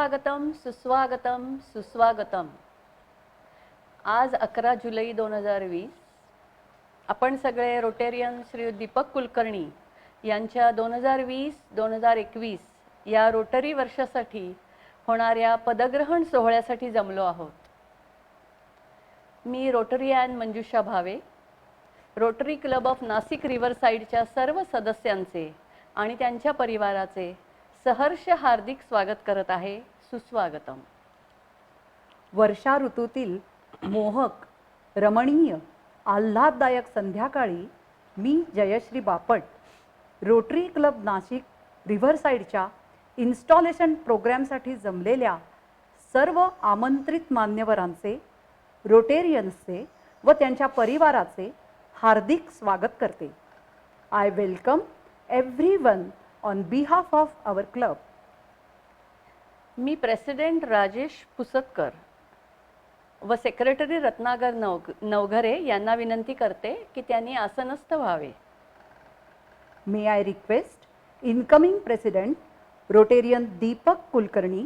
सुस्वागतम सुस्वागतम सुस्वागतम. आज 11 जुलै 2020. आपण सगळे रोटेरियन श्री दीपक कुलकर्णी यांच्या 2020-2021 या रोटरी वर्षासाठी होणाऱ्या पदग्रहण सोहळ्यासाठी जमलो आहोत. मी Rotarian Manjusha Bhave, rotary club of Nashik रिव्हरसाईडच्या सर्व सदस्यांचे आणि त्यांच्या परिवाराचे सहर्ष हार्दिक स्वागत करत आहे. सुस्वागतम. वर्षा ऋतूतील मोहक, रमणीय, आल्हाददायक संध्याकाळी मी जयश्री बापट, रोटरी क्लब नाशिक रिव्हरसाईडच्या इन्स्टॉलेशन प्रोग्रॅमसाठी जमलेल्या सर्व आमंत्रित मान्यवरांचे, रोटेरियन्सचे व त्यांच्या परिवाराचे हार्दिक स्वागत करते. I welcome everyone on behalf of our club. मी प्रेसिडेंट राजेश पुसतकर व सेक्रेटरी रत्नाकर नवघरे यांना विनंती करते की त्यांनी आसनस्थ व्हावे. May I request incoming President Rotarian Deepak Kulkarni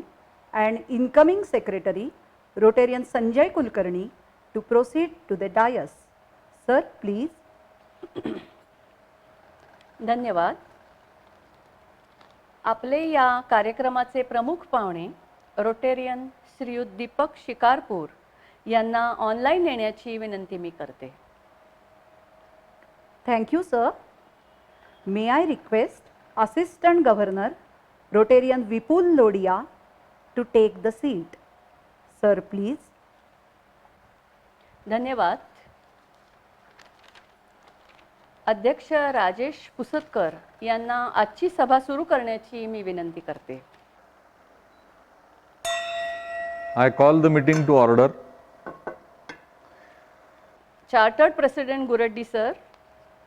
and incoming Secretary Rotarian Sanjay Kulkarni to proceed to the dais. Sir, please. धन्यवाद. आपले या कार्यक्रमाचे प्रमुख पाहुणे रोटेरियन श्रीयुत दीपक शिकारपूर यांना ऑनलाईन येण्याची विनंती मी करते. Thank you, sir. May I request Assistant Governor Rotarian Vipul Lodia to take the seat. Sir, please. धन्यवाद. अध्यक्ष राजेश पुसतकर यांना आजची सभा सुरू करण्याची मी विनंती करते. I call the meeting to order. Chartered president Guraddi sir,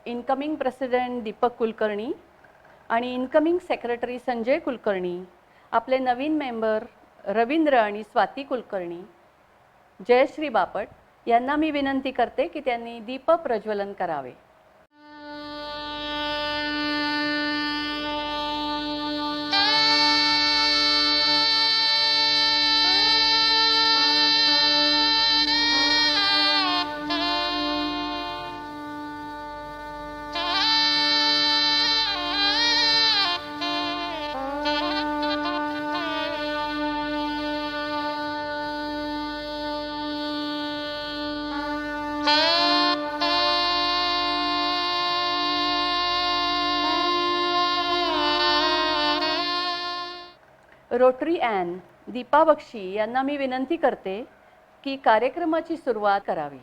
incoming president Deepak Kulkarni आणि इनकमिंग सेक्रेटरी संजय कुलकर्णी, आपले नवीन मेंबर रवींद्र आणि स्वाती कुलकर्णी, जयश्री बापट यांना मी विनंती करते की त्यांनी दीप प्रज्वलन करावे. रोटरी ॲन दीपा बक्षी यांना मी विनंती करते की कार्यक्रमाची सुरुवात करावी.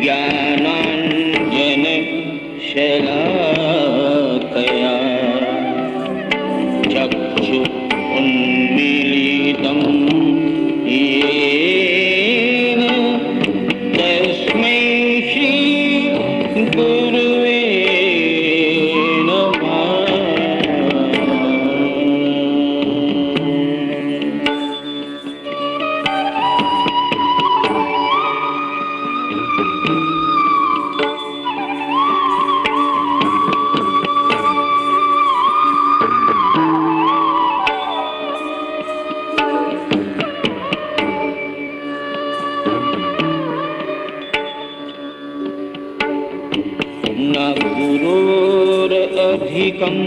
ज्ञानाञ्जनशलाकया चक्षुरुन्मीलितं येन तस्मै श्रीगुरुवे नमः। न गुरोरधिकं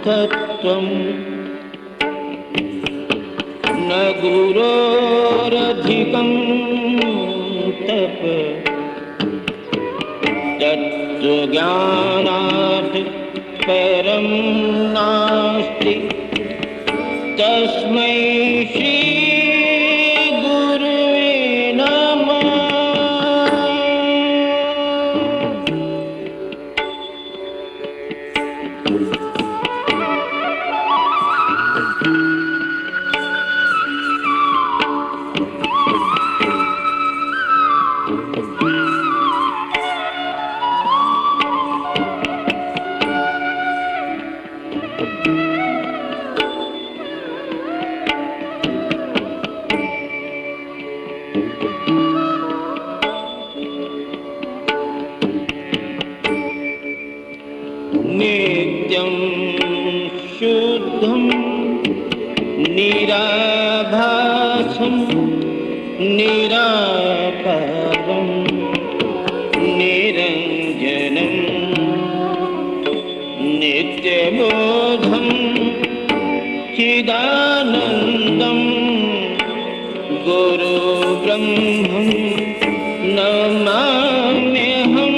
तत्त्वं न गुरोरधिकं तप तत्त्वज्ञानात् परं नास्ति तस्मै श्री गुरुवे नमः। नित्यं शुद्धं निराभासं निराकारं निरञ्जनं नित्यबोधं चिदानन्दं गुरुब्रह्मं नमाम्यहम्।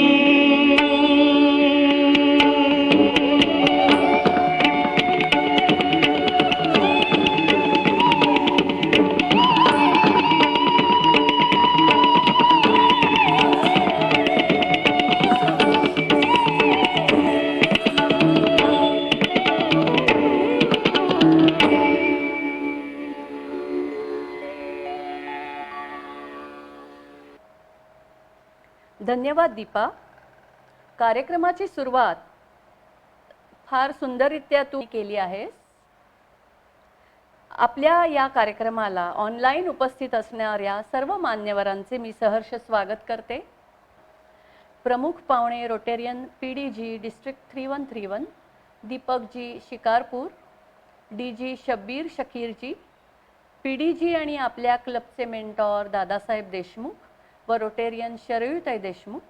धन्यवाद दीपा. कार्यक्रमाची सुरुवात फार सुंदररित्या तू केली आहेस. आपल्या या कार्यक्रमाला ऑनलाईन उपस्थित असणाऱ्या सर्व मान्यवरांचे मी सहर्ष स्वागत करते. प्रमुख पाहुणे Rotarian PDG district 3131 Deepakji Shikarpur, DG Shabbir Shakirji, PDG आणि आपल्या क्लबचे मेंटॉर दादासाहेब देशमुख व रोटेरियन शरयूताई देशमुख,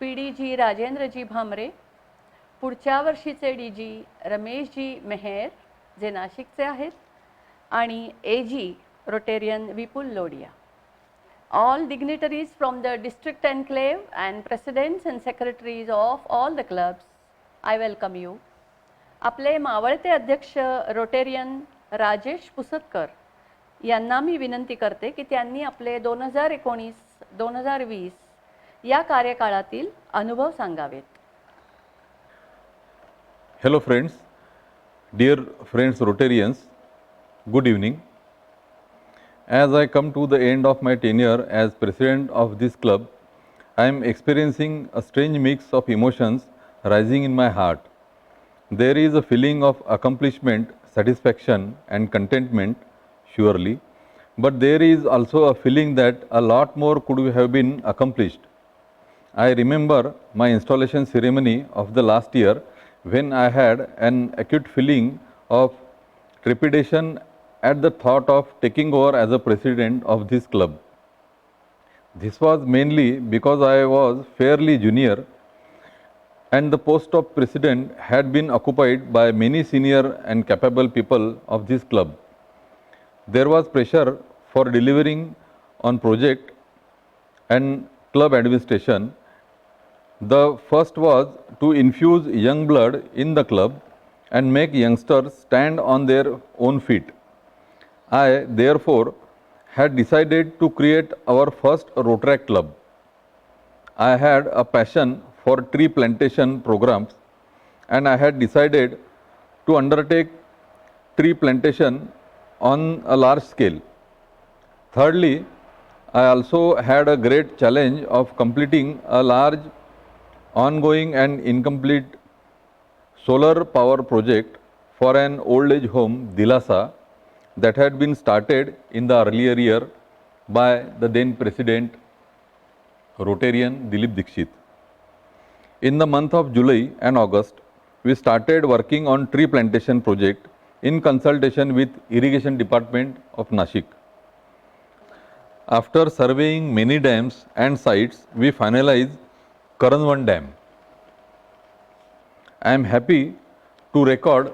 PDG राजेंद्रजी भामरे, पुढच्या वर्षीचे DG रमेशजी मेहेर जे नाशिकचे आहेत आणि AG Rotarian Vipul Lodia. All dignitaries from the district enclave and presidents and secretaries of all the clubs, I welcome you. आपले मावळते अध्यक्ष रोटेरियन राजेश पुसतकर यांना मी विनंती करते की त्यांनी आपले 2019-2020 या कार्यकाळातील अनुभव सांगावेत. Hello friends, dear friends Rotarians, good evening. As I come to the end of my tenure as president of this club, I am experiencing a strange mix of emotions rising in my heart. There is a feeling of accomplishment, satisfaction and contentment, surely, but there is also a feeling that a lot more could have been accomplished. I remember my installation ceremony of the last year when I had an acute feeling of trepidation at the thought of taking over as a president of this club. This was mainly because I was fairly junior and the post of president had been occupied by many senior and capable people of this club. There was pressure for delivering on project and club administration. The first was to infuse young blood in the club and make youngsters stand on their own feet. I therefore had decided to create our first Rotaract club. I had a passion for tree plantation programs and I had decided to undertake tree plantation on a large scale. Thirdly, I also had a great challenge of completing a large, ongoing and incomplete solar power project for an old age home, Dilasa, that had been started in the earlier year by the then President Rotarian Dilip Dikshit. In the month of July and August, we started working on tree plantation project in consultation with Irrigation Department of Nashik. After surveying many dams and sites, we finalized Karanvan Dam. I am happy to record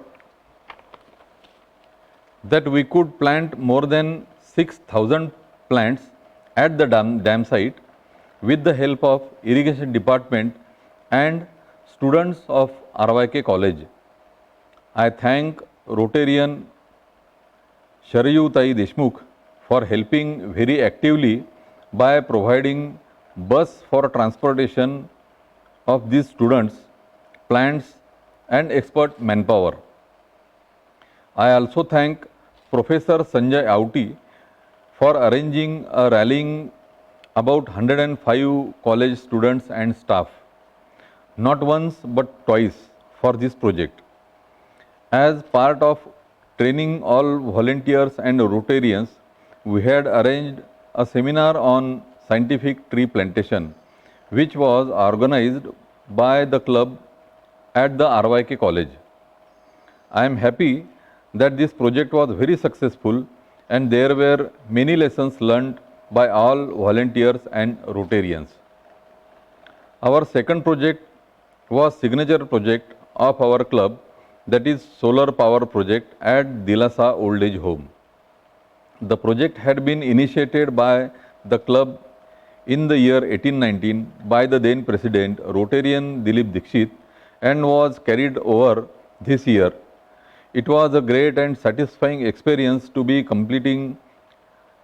that we could plant more than 6,000 plants at the dam site with the help of Irrigation Department and students of RYK College. I thank Rotarian Sharayu Tai Deshmukh for helping very actively by providing bus for transportation of these students, plants and expert manpower. I also thank Professor Sanjay Auti for arranging a rallying about 105 college students and staff, not once but twice for this project. As part of training all volunteers and Rotarians, we had arranged a seminar on scientific tree plantation, which was organized by the club at the RYK College. I am happy that this project was very successful and there were many lessons learned by all volunteers and Rotarians. Our second project was signature project of our club, that is solar power project at Dilasa Old Age Home. The project had been initiated by the club in the year 1819 by the then President Rotarian Dilip Dikshit and was carried over this year. It was a great and satisfying experience to be completing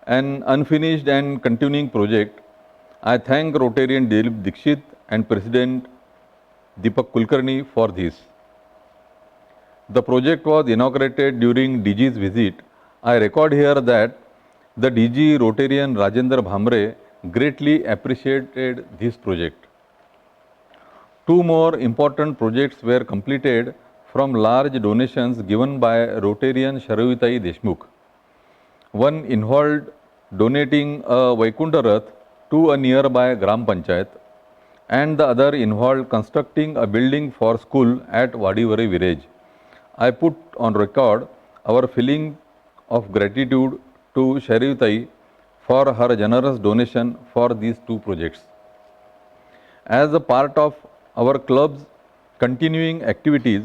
an unfinished and continuing project. I thank Rotarian Dilip Dikshit and President Deepak Kulkarni for this. The project was inaugurated during DG's visit. I record here that the DG Rotarian Rajendra Bhamre greatly appreciated this project. Two more important projects were completed from large donations given by Rotarian Sharayu Tai Deshmukh. One involved donating a Vaikunta Rath to a nearby Gram Panchayat, and the other involved constructing a building for school at Vadivare village. I put on record our feeling of gratitude to Sharayu Tai for her generous donation for these two projects. As a part of our club's continuing activities,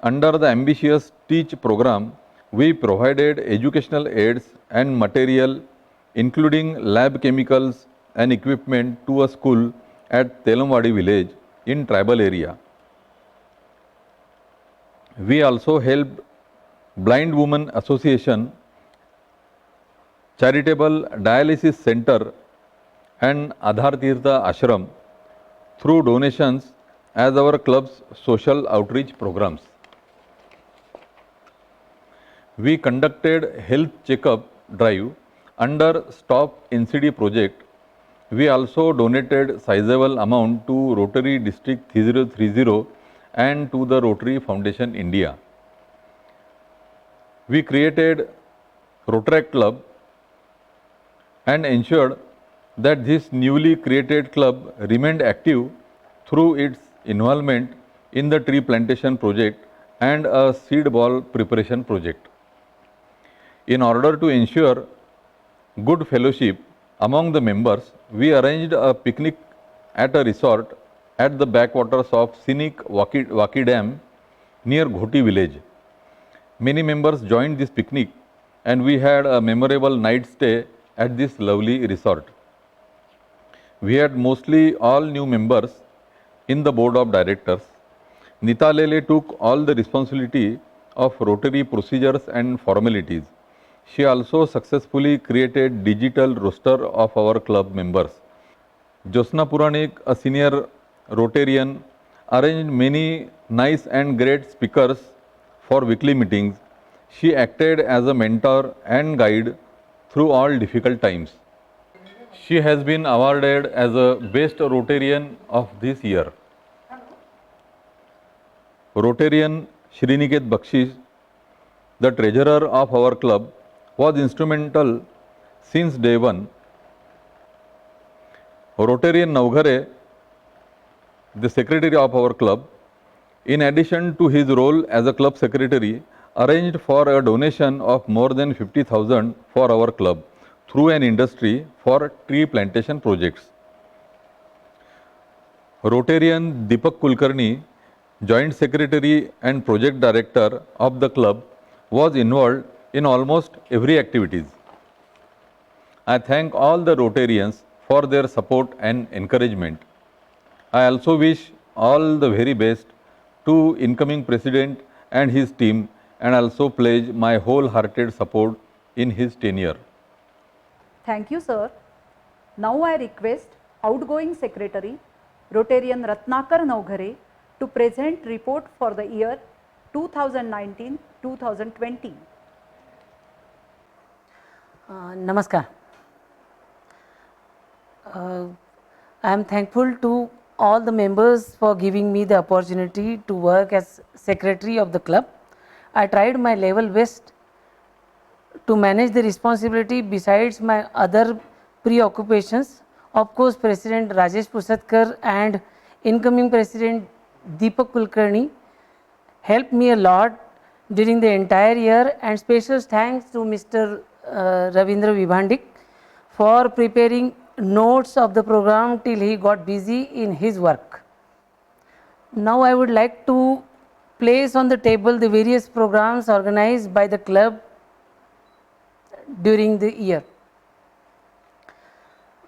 under the ambitious TEACH program, we provided educational aids and material including lab chemicals and equipment to a school at Telamwadi village in tribal area. We also helped Blind Women Association, Charitable Dialysis Center and Adhar Tirtha Ashram through donations as our club's social outreach programs. We conducted health checkup drive under Stop NCD project. We also donated sizable amount to Rotary District 3030 and to the Rotary Foundation India. We created Rotaract Club and ensured that this newly created club remained active through its involvement in the tree plantation project and a seed ball preparation project. In order to ensure good fellowship among the members, we arranged a picnic at a resort at the backwaters of scenic Waki Dam near Ghoti village. Many members joined this picnic and we had a memorable night stay at this lovely resort. We had mostly all new members in the board of directors. Nita Lele took all the responsibility of Rotary procedures and formalities. She also successfully created digital roster of our club members. Josna Puranik, a senior Rotarian, arranged many nice and great speakers for weekly meetings. She acted as a mentor and guide through all difficult times. She has been awarded as a Best Rotarian of this year. Rotarian Shriniket Bakshish, the treasurer of our club, was instrumental since day one. Rotarian Navghare, the secretary of our club, in addition to his role as a club secretary, arranged for a donation of more than 50,000 for our club through an industry for tree plantation projects. Rotarian Deepak Kulkarni, joint secretary and project director of the club, was involved in almost every activities. I thank all the Rotarians for their support and encouragement. I also wish all the very best to incoming president and his team, and also pledge my wholehearted support in his tenure. Thank you, sir. Now I request outgoing secretary Rotarian Ratnakar Navghare to present report for the year 2019-2020. Namaskar. I am thankful to all the members for giving me the opportunity to work as secretary of the club. I tried my level best to manage the responsibility besides my other preoccupations. Of course, President Rajesh Pusatkar and incoming President Deepak Kulkarni helped me a lot during the entire year, and special thanks to Mr. Ravindra Vibhandik for preparing notes of the program till he got busy in his work. Now I would like to place on the table the various programs organized by the club during the year.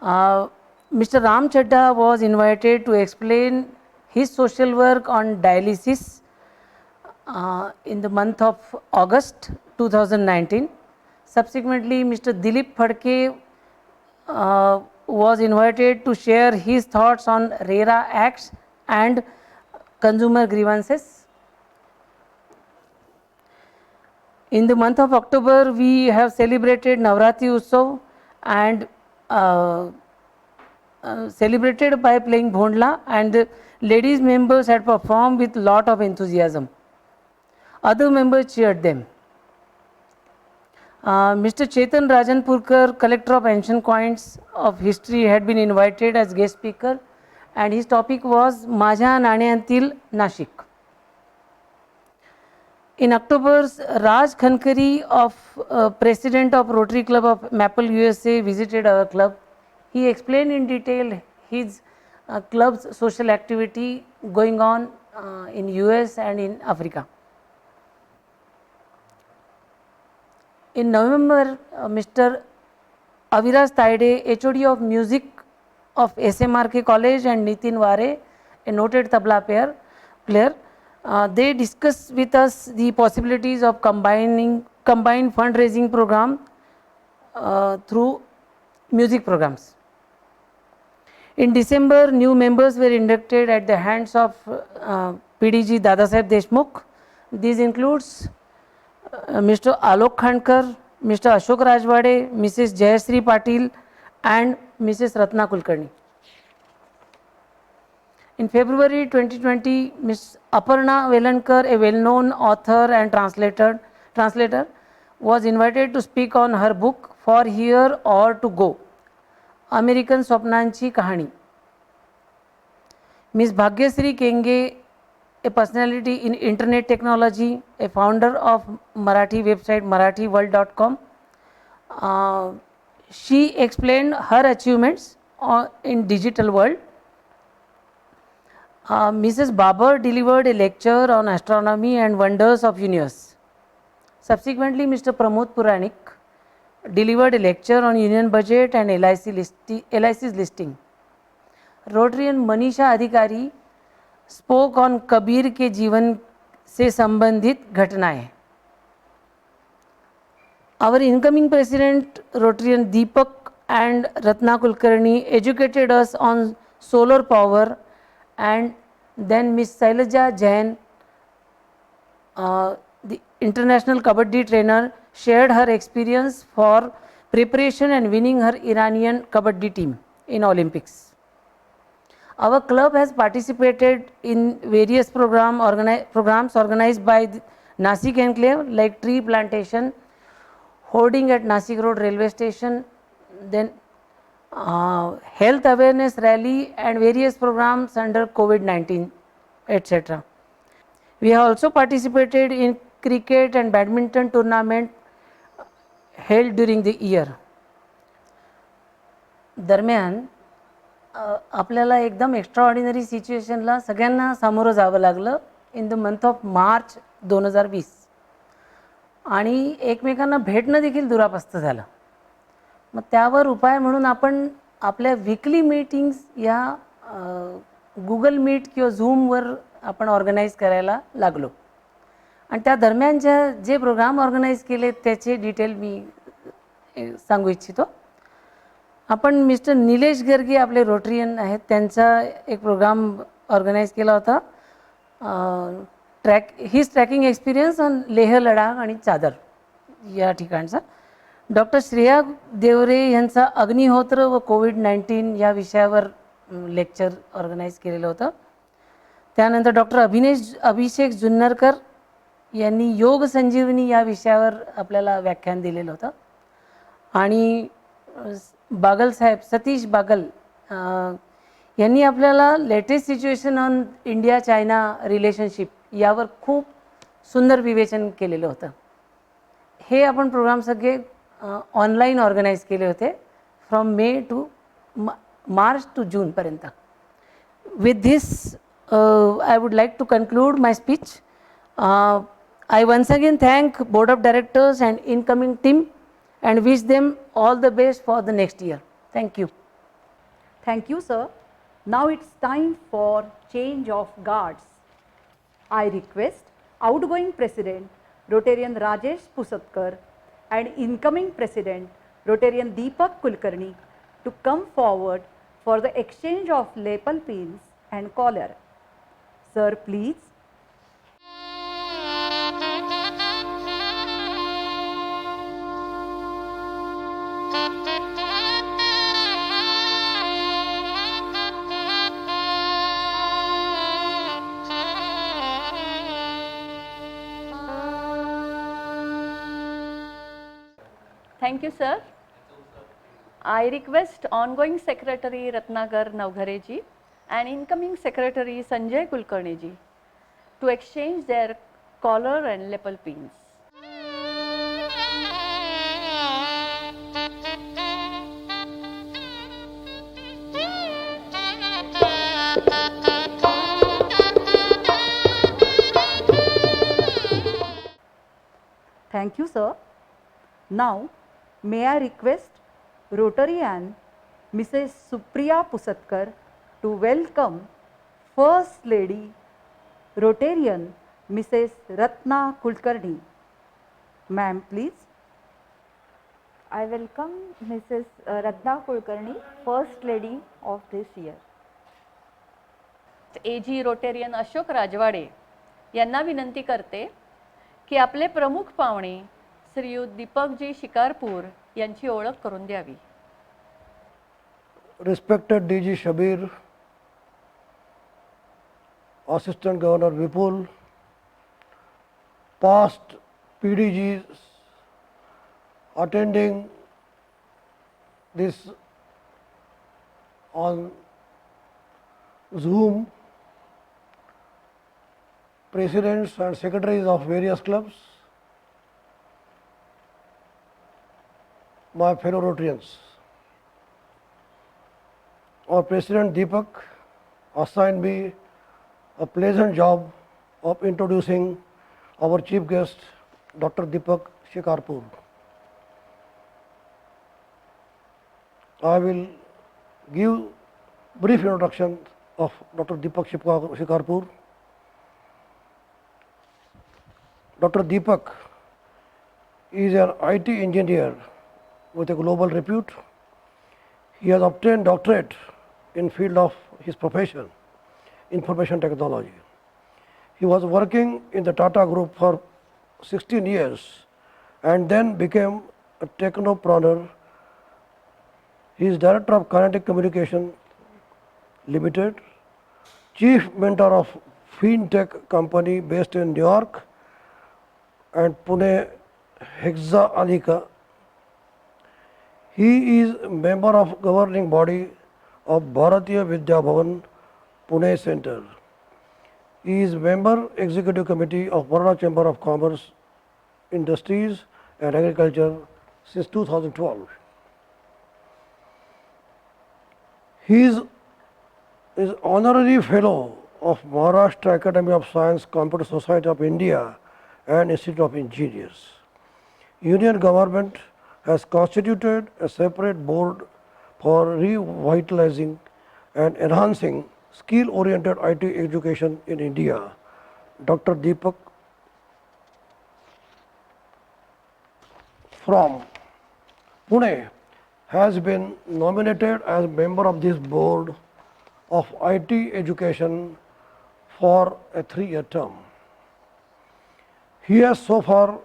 Mr. Ram Chadda was invited to explain his social work on dialysis in the month of August 2019. Subsequently, Mr. Dilip Phadke was invited to share his thoughts on RERA acts and consumer grievances. In the month of October, we have celebrated Navratri Utsav and celebrated by playing Bhondla, and the ladies members had performed with lot of enthusiasm. Other members cheered them. Mr. Chetan Rajanpurkar, collector of ancient coins of history, had been invited as guest speaker, and his topic was माझ्या नाण्यांतील Nashik. In October, Raj Khankari, of president of Rotary Club of Maple, USA, visited our club. He explained in detail his club's social activity going on in US and in Africa. In November, Mr. Aviras Taide, HOD of Music of SMRK College, and Nitin Ware, a noted tabla player, they discussed with us the possibilities of combined fundraising program through music programs. In December, new members were inducted at the hands of PDG Dadasaheb Deshmukh. These includes Mr. Alok Khankar, Mr. Ashok Rajwade, Mrs. Jayashree Patil, and Mrs. Ratna Kulkarni. In February 2020, Ms. Aparna Velankar, a well-known author and translator, was invited to speak on her book For Here or to Go, American Swapnanchi Kahani. Ms. Bhagyasri Kenge, a personality in internet technology, a founder of Marathi website marathiworld.com. She explained her achievements in digital world. Mrs. Babar delivered a lecture on astronomy and wonders of universe. Subsequently, Mr. Pramod Puranik delivered a lecture on union budget and LIC's listing. Rotarian Manisha Adhikari spoke on Kabir के जीवन से संबंधित घटनाएं. Our incoming president, Rotarian Deepak and Ratna Kulkarni educated us on solar power, and then Miss Sailaja Jain, the international Kabaddi trainer, shared her experience for preparation and winning her Iranian Kabaddi team in Olympics. Our club has participated in various programs organized by the Nasik Enclave, like tree plantation, hoarding at Nasik Road railway station, then health awareness rally and various programs under COVID-19, etc. We have also participated in cricket and badminton tournament held during the year. दरम्यान आपल्याला एकदम extraordinary सिच्युएशनला सगळ्यांना सामोरं जावं लागलं in the month of March 2020 आणि एकमेकांना भेटणं देखील दुरापस्त झालं. मग त्यावर उपाय म्हणून आपण आपल्या वीकली मीटिंग्स या गुगल मीट किंवा झूमवर आपण ऑर्गनाईज करायला लागलो. आणि त्या दरम्यानच्या जे प्रोग्राम ऑर्गनाईज केले त्याचे डिटेल मी सांगू इच्छितो. आपण मिस्टर निलेश गर्गे आपले रोटरियन आहेत, त्यांचा एक प्रोग्राम ऑर्गनाईज केला होता, trekking experience on Leh Ladakh आणि चादर या ठिकाणचा. डॉक्टर श्रेया देवरे यांचा अग्निहोत्र व कोविड-19 या विषयावर लेक्चर ऑर्गनाईज केलेलं होतं. त्यानंतर डॉक्टर अभिषेक जुन्नरकर यांनी योग संजीवनी या विषयावर आपल्याला व्याख्यान दिलेलं होतं. आणि बागल साहेब, सतीश बागल यांनी आपल्याला latest situation on India China relationship यावर खूप सुंदर विवेचन केलेलं होतं. हे आपण प्रोग्राम सगळे ऑनलाईन ऑर्गनाईज केले होते from May to March to जूनपर्यंत. With this I would like to conclude my speech. I once again thank Board of Directors and incoming team and wish them all the best for the next year. Thank you. Thank you, sir. Now it's time for change of guards. I request outgoing President Rotarian Rajesh Pusatkar and incoming President Rotarian Deepak Kulkarni to come forward for the exchange of lapel pins and collar. Sir, please. Thank you, sir. I request ongoing Secretary Ratnagar Navghare ji and incoming Secretary Sanjay Kulkarni ji to exchange their collar and lapel pins. Thank you, sir. Now, may I request Rotarian Mrs. Supriya Pusatkar to welcome First Lady Rotarian Mrs. Ratna Kulkarni. Ma'am, please. I welcome Mrs. Ratna Kulkarni, First Lady of this year. AG Rotarian Ashok Rajwade यांना विनंती करते की आपले प्रमुख पाहुणे श्रीयुत दीपकजी शिकारपूर यांची ओळख करून द्यावी. Respected DG Shabir, Assistant Governor Vipul, past PDGs attending this on Zoom, presidents and secretaries of various clubs, my fellow Rotarians. Our President Deepak assigned me a pleasant job of introducing our chief guest, Dr. Deepak Shikarpur. I will give brief introduction of Dr. Deepak Shikarpur. Dr. Deepak is an IT engineer with a global repute. He has obtained doctorate in field of his profession, information technology. He was working in the Tata Group for 16 years and then became a technopreneur. He is director of Kinetic Communication Limited, chief mentor of fintech company based in New York and Pune, Hexaalica. He is member of governing body of Bharatiya Vidya Bhavan, Pune Center. He is member executive committee of Baroda Chamber of Commerce, Industries and Agriculture since 2012. He is honorary fellow of Maharashtra Academy of Science, Computer Society of India and Institute of Engineers. Union government has constituted a separate board for revitalizing and enhancing skill-oriented IT education in India. Dr. Deepak from Pune has been nominated as member of this board of IT education for a 3-year term. He has so far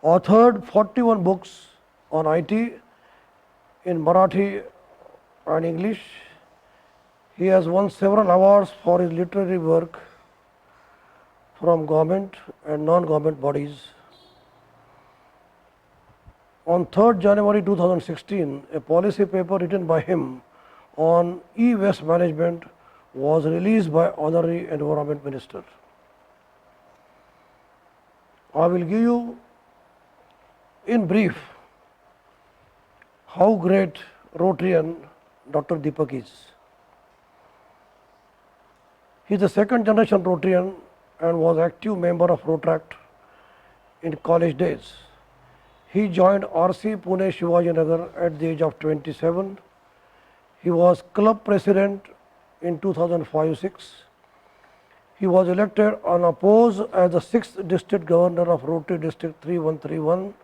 authored 41 books on IT in Marathi and English. He has won several awards for his literary work from government and non-government bodies. On 3rd January 2016, a policy paper written by him on e-waste management was released by Honorary Environment Minister. I will give you in brief how great Rotarian Dr. Deepak is. He is a second generation Rotarian and was active member of Rotaract in college days. He joined RC Pune Shivaji Nagar at the age of 27. He was club president in 2005-06. He was elected unopposed as the 6th district governor of Rotary District 3131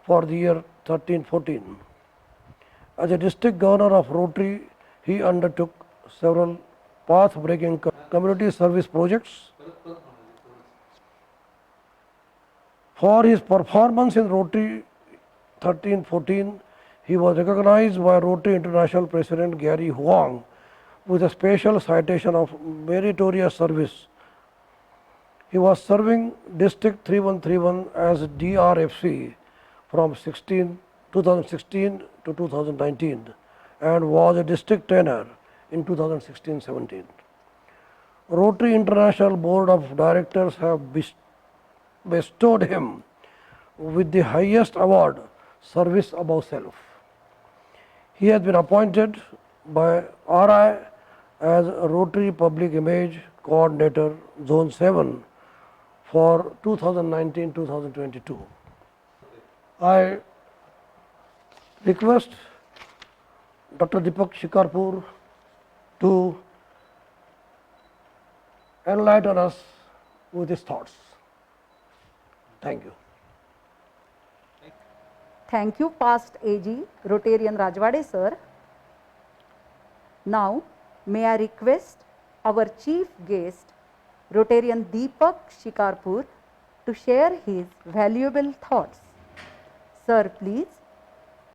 for the year 13-14. As a district governor of Rotary, he undertook several path-breaking community service projects. For his performance in Rotary 13-14, he was recognized by Rotary International President Gary Huang with a special citation of meritorious service. He was serving District 3131 as DRFC from 2016 to 2019 and was a district trainer in 2016-17. Rotary International Board of Directors have bestowed him with the highest award, Service Above Self. He has been appointed by RI as Rotary Public Image Coordinator Zone 7 for 2019-2022. I request Dr. Deepak Shikarpur to enlighten us with his thoughts. Thank you. Thank you, past AG Rotarian Rajwade sir. Now, may I request our chief guest, Rotarian Deepak Shikarpur, to share his valuable thoughts. Sir, please.